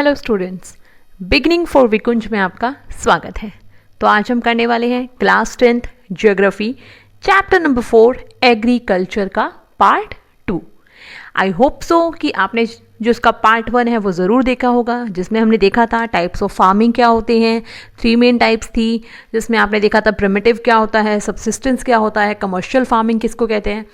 Hello students, beginning for विकुंज में आपका स्वागत है। तो आज हम करने वाले हैं class 10th geography chapter number 4 agriculture का पार्ट 2। आई होप सो कि आपने जो इसका पार्ट 1 है वो ज़रूर देखा होगा, जिसमें हमने देखा था टाइप्स ऑफ फार्मिंग क्या होते हैं। 3 मेन टाइप्स थी, जिसमें आपने देखा था प्रिमिटिव क्या होता है, सबसिस्टेंस क्या होता है, कमर्शियल फार्मिंग किसको कहते हैं।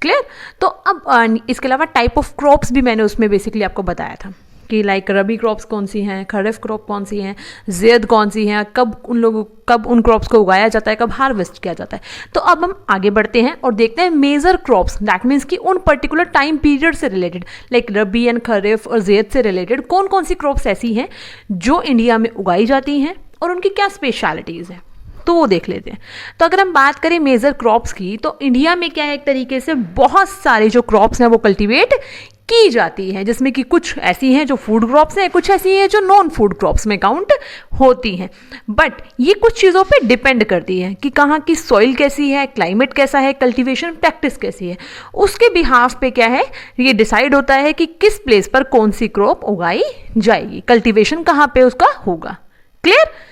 क्लियर। तो अब इसके अलावा टाइप ऑफ क्रॉप्स भी मैंने उसमें बेसिकली आपको बताया था कि लाइक रबी क्रॉप्स कौन सी हैं, खरीफ क्रॉप कौन सी हैं, ज़ैद कौन सी हैं, कब उन क्रॉप्स को उगाया जाता है, कब हार्वेस्ट किया जाता है। तो अब हम आगे बढ़ते हैं और देखते हैं मेजर क्रॉप्स, दैट मीन्स कि उन पर्टिकुलर टाइम पीरियड से रिलेटेड लाइक रबी एंड खरीफ और ज़ैद से रिलेटेड कौन कौन सी क्रॉप्स ऐसी हैं जो इंडिया में उगाई जाती हैं और उनकी क्या स्पेशलिटीज़ हैं, तो वो देख लेते हैं। तो अगर हम बात करें मेजर क्रॉप्स की, तो इंडिया में क्या है, एक तरीके से बहुत सारे जो क्रॉप्स हैं वो कल्टीवेट की जाती है, जिसमें कि कुछ ऐसी हैं जो फूड क्रॉप्स हैं, कुछ ऐसी हैं जो नॉन फूड क्रॉप्स में काउंट होती हैं। बट ये कुछ चीज़ों पे डिपेंड करती है कि कहाँ की सॉइल कैसी है, क्लाइमेट कैसा है, कल्टीवेशन प्रैक्टिस कैसी है, उसके बिहाफ पे क्या है ये डिसाइड होता है कि किस प्लेस पर कौन सी क्रॉप उगाई जाएगी, कल्टीवेशन कहाँ पे उसका होगा। क्लियर।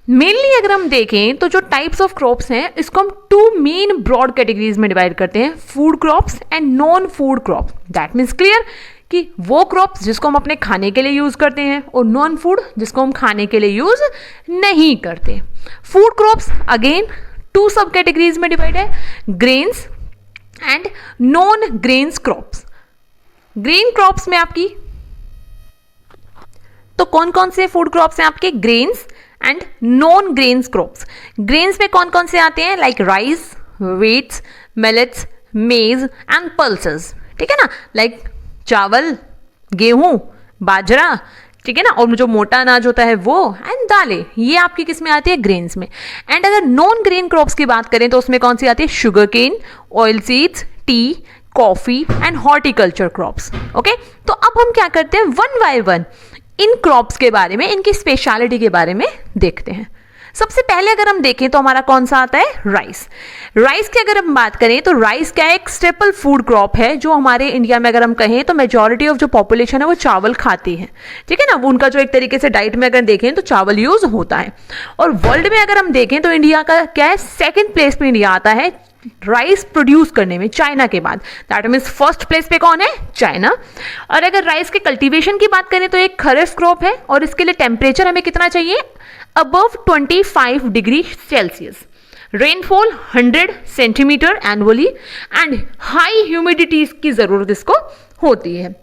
मेनली अगर हम देखें तो जो टाइप्स ऑफ क्रॉप्स हैं इसको हम 2 मेन ब्रॉड कैटेगरीज में डिवाइड करते हैं, food crops and non food crops. That means clear कि वो क्रॉप्स जिसको हम अपने खाने के लिए यूज करते हैं और नॉन फूड जिसको हम खाने के लिए यूज नहीं करते। फूड क्रॉप्स अगेन 2 सब कैटेगरीज में डिवाइड है, grains and non grains crops. Grain crops में आपकी तो कौन कौन से फूड क्रॉप्स हैं आपके, grains and non grains crops. Grains में कौन कौन से आते हैं, लाइक राइस, व्हीट्स, मिलेट्स, मेज एंड पल्सेस। ठीक है ना, लाइक चावल, गेहूं, बाजरा, ठीक है ना, और जो मोटा अनाज होता है वो, एंड दालें, ये आपकी किस में आती है, ग्रेन्स में। एंड अगर नॉन ग्रेन क्रॉप्स की बात करें तो उसमें कौन सी आती है, sugar cane, oil seeds, tea, coffee and horticulture crops. Okay, तो अब हम क्या करते हैं, वन बाय वन इन क्रॉप्स के बारे में, इनकी स्पेशलिटी के बारे में देखते हैं। सबसे पहले अगर हम देखें तो हमारा कौन सा आता है, राइस। राइस की अगर हम बात करें तो राइस क्या है, एक स्टेपल फूड क्रॉप है जो हमारे इंडिया में अगर हम कहें तो मेजॉरिटी ऑफ जो पॉपुलेशन है वो चावल खाती है। ठीक है ना, उनका जो एक तरीके से डाइट में अगर देखें तो चावल यूज होता है। और वर्ल्ड में अगर हम देखें तो इंडिया का क्या है, सेकेंड प्लेस पे इंडिया आता है राइस प्रोड्यूस करने में, चाइना के बाद। दैट मीन्स फर्स्ट प्लेस पे कौन है, चाइना। और अगर राइस के कल्टीवेशन की बात करें तो एक खरीफ क्रॉप है और इसके लिए टेम्परेचर हमें कितना चाहिए, above 25 degree Celsius, rainfall 100 centimetre annually and high humidity की जरूरत इसको होती है।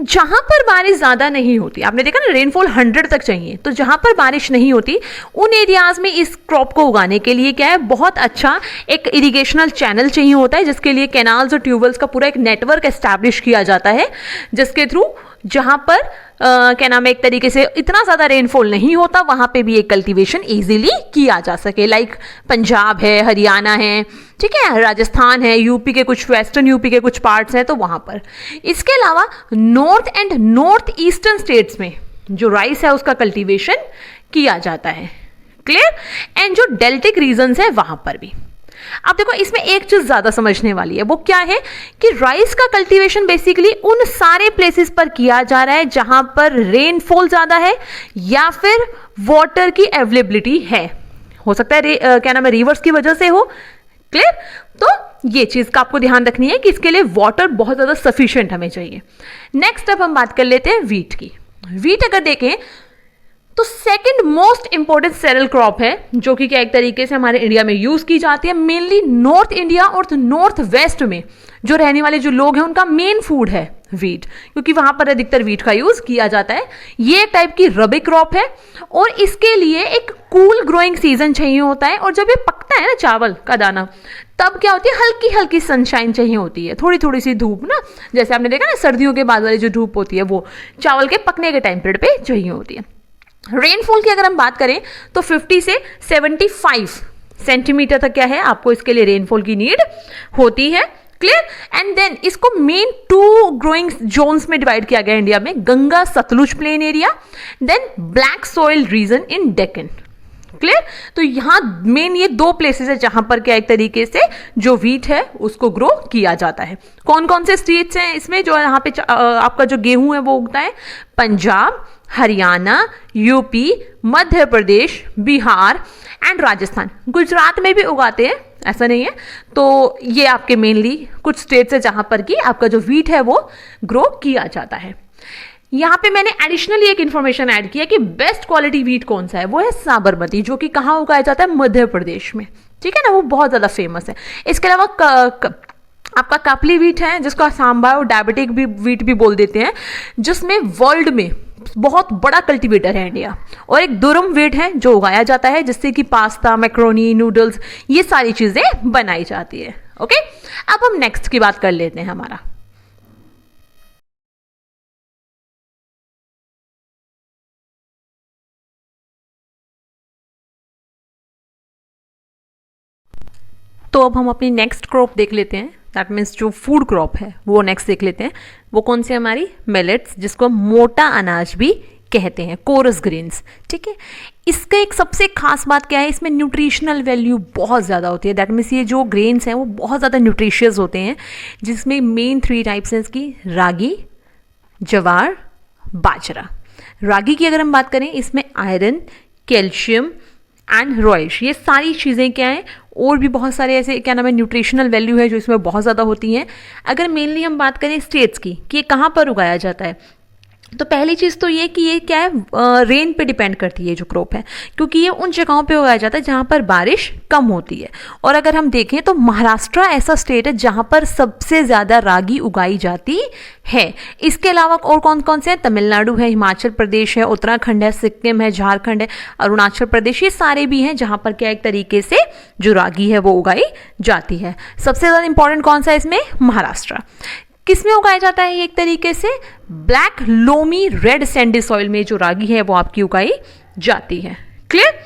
जहां पर बारिश ज्यादा नहीं होती, आपने देखा ना रेनफॉल 100 तक चाहिए, तो जहां पर बारिश नहीं होती उन एरियाज में इस क्रॉप को उगाने के लिए क्या है, बहुत अच्छा एक इरिगेशनल चैनल चाहिए होता है, जिसके लिए कैनाल्स और ट्यूबवेल्स का पूरा एक नेटवर्क एस्टैब्लिश किया जाता है, जिसके थ्रू जहां पर क्या नाम है, एक तरीके से इतना ज्यादा रेनफॉल नहीं होता वहां पे भी एक कल्टीवेशन इजीली किया जा सके। लाइक पंजाब है, हरियाणा है, ठीक है, राजस्थान है, यूपी के कुछ, वेस्टर्न यूपी के कुछ पार्ट्स हैं तो वहां पर। इसके अलावा north and north eastern states में जो राइस है उसका कल्टीवेशन किया जाता है। क्लियर। एंड जो डेल्टिक रीजन्स है वहां पर भी। अब देखो इसमें एक चीज ज्यादा समझने वाली है, वो क्या है कि राइस का कल्टीवेशन बेसिकली उन सारे प्लेसेस पर किया जा रहा है जहां पर रेनफॉल ज्यादा है या फिर वाटर की अवेलेबिलिटी है। हो सकता है क्या नाम है, रिवर्स की वजह से हो। क्लियर। तो ये चीज का आपको ध्यान रखनी है कि इसके लिए वाटर बहुत ज्यादा सफिशिएंट हमें चाहिए। नेक्स्ट अब हम बात कर लेते हैं व्हीट की। व्हीट अगर देखें तो second most important cereal crop है, जो कि क्या एक तरीके से हमारे इंडिया में यूज की जाती है। मेनली नॉर्थ इंडिया और नॉर्थ वेस्ट में जो रहने वाले जो लोग हैं उनका मेन फूड है व्हीट, क्योंकि वहां पर अधिकतर व्हीट का यूज किया जाता है। ये एक टाइप की रबी क्रॉप है और इसके लिए एक कूल ग्रोइंग सीजन चाहिए होता है। और जब ये पकता है ना चावल का दाना, तब क्या होती है, हल्की हल्की सनशाइन चाहिए होती है, थोड़ी थोड़ी सी धूप ना, जैसे आपने देखा ना सर्दियों के बाद वाली जो धूप होती है वो चावल के पकने के टाइम पीरियड पे चाहिए होती है। रेनफॉल की अगर हम बात करें तो 50 से 75 सेंटीमीटर तक क्या है, आपको इसके लिए रेनफॉल की नीड होती है। क्लियर। एंड देन इसको मेन 2 ग्रोइंग जोन्स में डिवाइड किया गया इंडिया में, Ganga Sutlej plain area, then black soil region in Deccan. Clear. तो यहाँ मेन ये दो प्लेसेस है जहां पर क्या एक तरीके से जो व्हीट है उसको ग्रो किया जाता है। कौन कौन से स्टेट्स हैं इसमें जो यहाँ पे आपका जो गेहूं है वो उगता है? Punjab, Haryana, UP, Madhya Pradesh, Bihar and Rajasthan. गुजरात में भी उगाते हैं, ऐसा नहीं है। तो ये आपके मेनली कुछ स्टेट्स है जहां पर कि आपका जो व्हीट है वो ग्रो किया जाता है। यहाँ पे मैंने एडिशनली एक इन्फॉर्मेशन ऐड किया कि बेस्ट क्वालिटी व्हीट कौन सा है, वो है साबरमती, जो कि कहाँ उगाया जाता है? मध्य प्रदेश में, ठीक है ना, वो बहुत ज़्यादा फेमस है। इसके अलावा आपका कापली व्हीट है जिसको सांबा और डायबिटिक भी व्हीट भी बोल देते हैं, जिसमें वर्ल्ड में बहुत बड़ा कल्टीवेटर है इंडिया। और एक दुर्म व्हीट है जो उगाया जाता है जिससे कि पास्ता, मैक्रोनी, नूडल्स ये सारी चीज़ें बनाई जाती है। ओके, अब हम नेक्स्ट की बात कर लेते हैं हमारा। तो अब हम अपनी नेक्स्ट क्रॉप देख लेते हैं, दैट मीन्स जो फूड क्रॉप है वो नेक्स्ट देख लेते हैं। वो कौन सी हमारी? मिलेट्स, जिसको मोटा अनाज भी कहते हैं, कोरस ग्रेन्स, ठीक है। इसका एक सबसे खास बात क्या है, इसमें न्यूट्रिशनल वैल्यू बहुत ज़्यादा होती है। दैट मीन्स ये जो ग्रेन्स हैं वो बहुत ज़्यादा न्यूट्रिशियस होते हैं, जिसमें मेन 3 टाइप्स हैं इसकी: रागी, जवार, बाजरा। रागी की अगर हम बात करें, इसमें आयरन, कैल्शियम एंड रॉयश, ये सारी चीज़ें क्या हैं, और भी बहुत सारे ऐसे क्या नाम है न्यूट्रिशनल वैल्यू है जो इसमें बहुत ज़्यादा होती हैं। अगर मेनली हम बात करें स्टेट्स की कि ये कहाँ पर उगाया जाता है, तो पहली चीज़ तो ये कि ये क्या है, रेन पे डिपेंड करती है जो क्रॉप है, क्योंकि ये उन जगहों पे उगाया जाता है जहाँ पर बारिश कम होती है। और अगर हम देखें तो महाराष्ट्र ऐसा स्टेट है जहाँ पर सबसे ज़्यादा रागी उगाई जाती है। इसके अलावा और कौन कौन से हैं? तमिलनाडु है, हिमाचल प्रदेश है, उत्तराखंड है, सिक्किम है, झारखंड है, अरुणाचल प्रदेश, ये सारे भी हैं जहाँ पर क्या एक तरीके से जो रागी है वो उगाई जाती है। सबसे ज़्यादा इंपॉर्टेंट कौन सा है इसमें? महाराष्ट्र। किस में उगाया जाता है? एक तरीके से black loamy red Sandy soil में जो रागी है वो आपकी उगाई जाती है। क्लियर।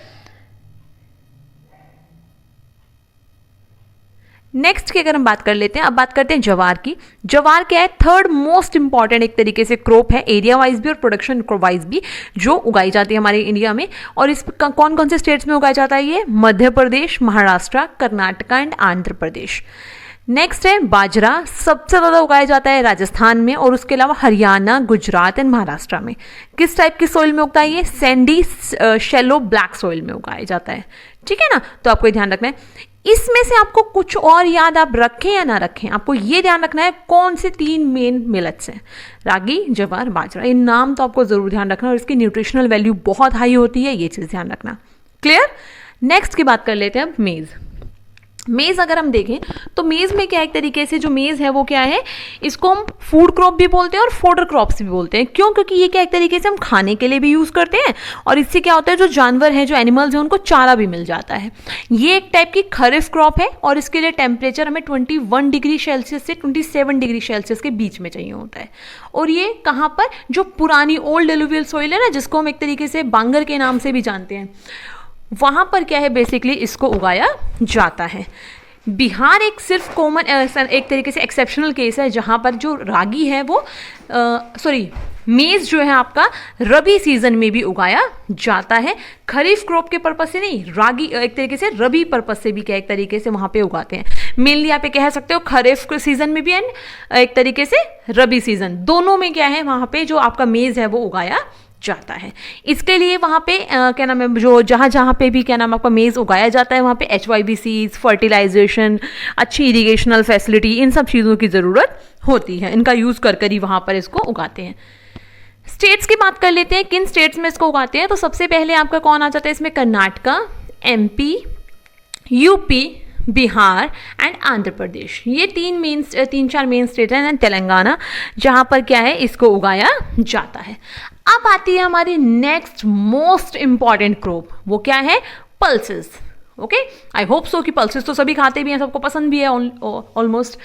नेक्स्ट की अगर हम बात कर लेते हैं, अब बात करते हैं जवार की। जवार क्या है? थर्ड मोस्ट इंपॉर्टेंट एक तरीके से क्रॉप है, एरिया वाइज भी और प्रोडक्शन वाइज भी, जो उगाई जाती है हमारे इंडिया में। और इस कौन कौन से स्टेट्स में उगाया जाता है ये? मध्य प्रदेश, महाराष्ट्र, कर्नाटका एंड आंध्र प्रदेश। नेक्स्ट है बाजरा, सबसे ज़्यादा उगाया जाता है राजस्थान में, और उसके अलावा हरियाणा, गुजरात एंड महाराष्ट्र में। किस टाइप की सोइल में उगता है ये? सैंडी शैलो ब्लैक सोइल में उगाया जाता है, ठीक है ना। तो आपको ध्यान रखना है। इसमें से आपको कुछ और याद आप रखें या ना रखें, आपको ये ध्यान रखना है कौन से 3 मेन मिलेट्स हैं, रागी, जवार, बाजरा। ये नाम तो आपको जरूर ध्यान रखना, और इसकी न्यूट्रिशनल वैल्यू बहुत हाई होती है, ये चीज़ ध्यान रखना। क्लियर। नेक्स्ट की बात कर लेते हैं अब मेज़। मेज़ अगर हम देखें तो मेज़ में क्या एक तरीके से जो मेज़ है वो क्या है, इसको हम फूड क्रॉप भी बोलते हैं और फोडर क्रॉप्स भी बोलते हैं। क्यों? क्योंकि ये क्या एक तरीके से हम खाने के लिए भी यूज़ करते हैं, और इससे क्या होता है जो जानवर हैं, जो एनिमल्स हैं, उनको चारा भी मिल जाता है। ये एक टाइप की खरीफ क्रॉप है, और इसके लिए टेम्परेचर हमें 21 डिग्री सेल्सियस से 27 डिग्री सेल्सियस के बीच में चाहिए होता है। और ये कहाँ पर? जो पुरानी ओल्ड एलुवियल सॉइल है ना, जिसको हम एक तरीके से बांगर के नाम से भी जानते हैं, वहाँ पर क्या है बेसिकली इसको उगाया जाता है। बिहार एक सिर्फ कॉमन एक तरीके से एक्सेप्शनल केस है जहाँ पर जो रागी है वो मेज़ जो है आपका रबी सीजन में भी उगाया जाता है। खरीफ क्रॉप के पर्पज से नहीं, रागी एक तरीके से रबी पर्पज से भी क्या एक तरीके से वहाँ पे उगाते हैं। मेनली आप कह सकते हो खरीफ सीजन में भी एंड एक तरीके से रबी सीजन दोनों में क्या है वहाँ पे जो आपका मेज़ है वो उगाया जाता है। इसके लिए वहाँ पे क्या नाम है, जो जहाँ जहाँ पे भी क्या नाम आपका मेज़ उगाया जाता है वहाँ पे HYBCs, फर्टिलाइजेशन, अच्छी इरिगेशनल फैसिलिटी, इन सब चीज़ों की ज़रूरत होती है। इनका यूज़ कर ही वहाँ पर इसको उगाते हैं। स्टेट्स की बात कर लेते हैं, किन स्टेट्स में इसको उगाते हैं। तो सबसे पहले आपका कौन आ जाता है इसमें? Karnataka, MP, UP, Bihar and Andhra Pradesh. ये 3-4 मेन स्टेट हैं, तेलंगाना, जहाँ पर क्या है इसको उगाया जाता है। अब आती है हमारी नेक्स्ट मोस्ट इंपॉर्टेंट क्रॉप, वो क्या है? Pulses. Okay, I hope so कि पल्सेस तो सभी खाते भी हैं, सबको पसंद भी है ऑलमोस्ट।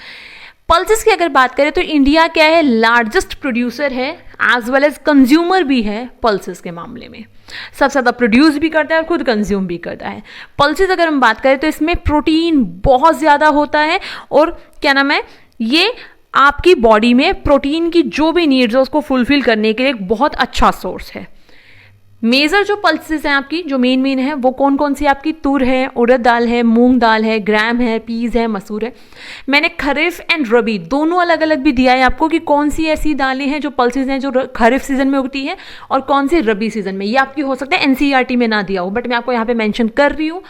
पल्सेस की अगर बात करें तो इंडिया क्या है? लार्जेस्ट प्रोड्यूसर है एज वेल एज कंज्यूमर भी है पल्सेस के मामले में। सबसे ज़्यादा प्रोड्यूस भी करता है और खुद कंज्यूम भी करता है। पल्सेस अगर हम बात करें तो इसमें प्रोटीन बहुत ज़्यादा होता है, और क्या नाम है, ये आपकी बॉडी में प्रोटीन की जो भी नीड्स है उसको फुलफिल करने के लिए एक बहुत अच्छा सोर्स है। मेजर जो पल्सेस हैं आपकी, जो मेन है, वो कौन कौन सी आपकी तुर है, उड़द दाल है, मूंग दाल है, ग्राम है, पीज है, मसूर है। मैंने खरीफ एंड रबी दोनों अलग अलग भी दिया है आपको कि कौन सी ऐसी दालें हैं जो पल्सेस हैं जो खरीफ सीजन में उगती है और कौन सी रबी सीजन में। ये आपकी हो सकता है एनसीईआरटी में ना दिया हो, बट मैं आपको यहाँ पे मेंशन कर रही हूँ।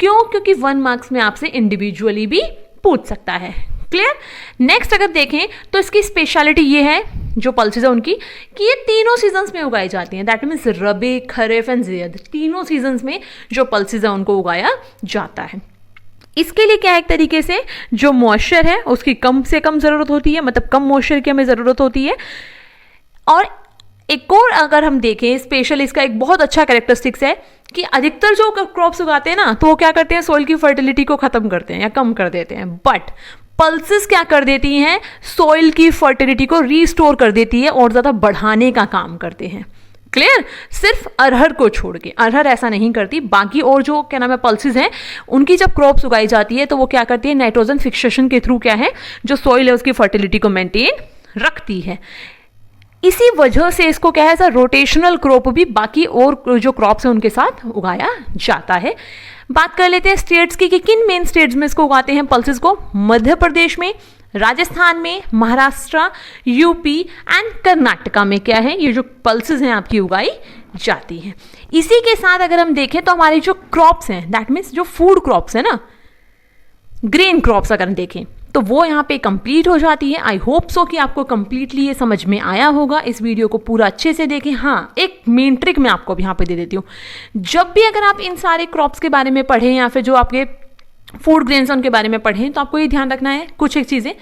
क्यों? क्योंकि 1 मार्क्स में आपसे इंडिविजुअली भी पूछ सकता है। क्लियर? नेक्स्ट अगर देखें तो इसकी स्पेशलिटी ये है जो पल्सेस है उनकी, कि ये तीनों सीजन्स में उगाई जाती हैं। That means rabi, kharif and zaid, तीनों सीजन्स में जो पल्सेस है उनको उगाया जाता है। इसके लिए क्या है, एक तरीके से जो मॉइस्चर है उसकी कम से कम ज़रूरत होती है, मतलब कम मॉइस्चर की हमें ज़रूरत होती है। और एक और अगर हम देखें स्पेशल, इसका एक बहुत अच्छा कैरेक्टरिस्टिक्स है कि अधिकतर जो क्रॉप्स उगाते हैं ना, तो वो क्या करते हैं, सॉइल की फर्टिलिटी को खत्म करते हैं या कम कर देते हैं। बट पल्सेस क्या कर देती हैं, सॉइल की फर्टिलिटी को रीस्टोर कर देती है और ज़्यादा बढ़ाने का काम करते हैं। क्लियर? सिर्फ अरहर को छोड़ के, अरहर ऐसा नहीं करती, बाकी और जो क्या नाम है पल्सेस हैं उनकी जब क्रॉप्स उगाई जाती है तो वो क्या करती है, नाइट्रोजन फिक्सेशन के थ्रू क्या है, जो सॉइल है उसकी फर्टिलिटी को मेंटेन रखती है। इसी वजह से इसको क्या है, ऐसा रोटेशनल क्रॉप भी बाकी और जो क्रॉप्स हैं उनके साथ उगाया जाता है। बात कर लेते हैं स्टेट्स की कि किन मेन स्टेट्स में इसको उगाते हैं पल्सेस को। मध्य प्रदेश में, राजस्थान में, महाराष्ट्र, यूपी एंड कर्नाटका में क्या है, ये जो पल्सेस हैं आपकी उगाई जाती हैं। इसी के साथ अगर हम देखें तो हमारी जो क्रॉप्स हैं, दैट मीन्स जो फूड क्रॉप्स है ना, ग्रेन क्रॉप्स अगर हम देखें तो वो यहाँ पे कंप्लीट हो जाती है। आई होप सो कि आपको कंप्लीटली ये समझ में आया होगा। इस वीडियो को पूरा अच्छे से देखें। हाँ, एक मेन ट्रिक मैं आपको यहाँ पे दे देती हूँ। जब भी अगर आप इन सारे क्रॉप्स के बारे में पढ़ें या फिर जो आपके फूड ग्रेन्स उनके बारे में पढ़ें, तो आपको ये ध्यान रखना है कुछ एक चीज़ें,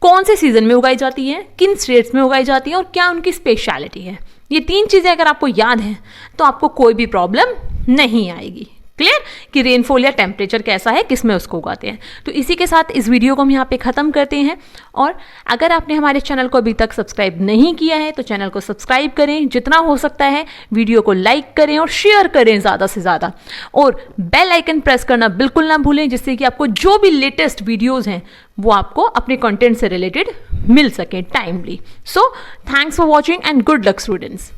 कौन से सीजन में उगाई जाती है, किन स्टेट्स में उगाई जाती है और क्या उनकी स्पेशलिटी है। ये 3 चीज़ें अगर आपको याद हैं तो आपको कोई भी प्रॉब्लम नहीं आएगी। क्लियर? कि रेनफॉल या टेम्परेचर कैसा है, किस में उसको उगाते हैं। तो इसी के साथ इस वीडियो को हम यहाँ पे ख़त्म करते हैं। और अगर आपने हमारे चैनल को अभी तक सब्सक्राइब नहीं किया है तो चैनल को सब्सक्राइब करें, जितना हो सकता है वीडियो को लाइक करें और शेयर करें ज़्यादा से ज़्यादा, और बेल आइकन प्रेस करना बिल्कुल ना भूलें, जिससे कि आपको जो भी लेटेस्ट वीडियोज़ हैं वो आपको अपने कंटेंट से रिलेटेड मिल सकें timely. So thanks for watching and good luck students.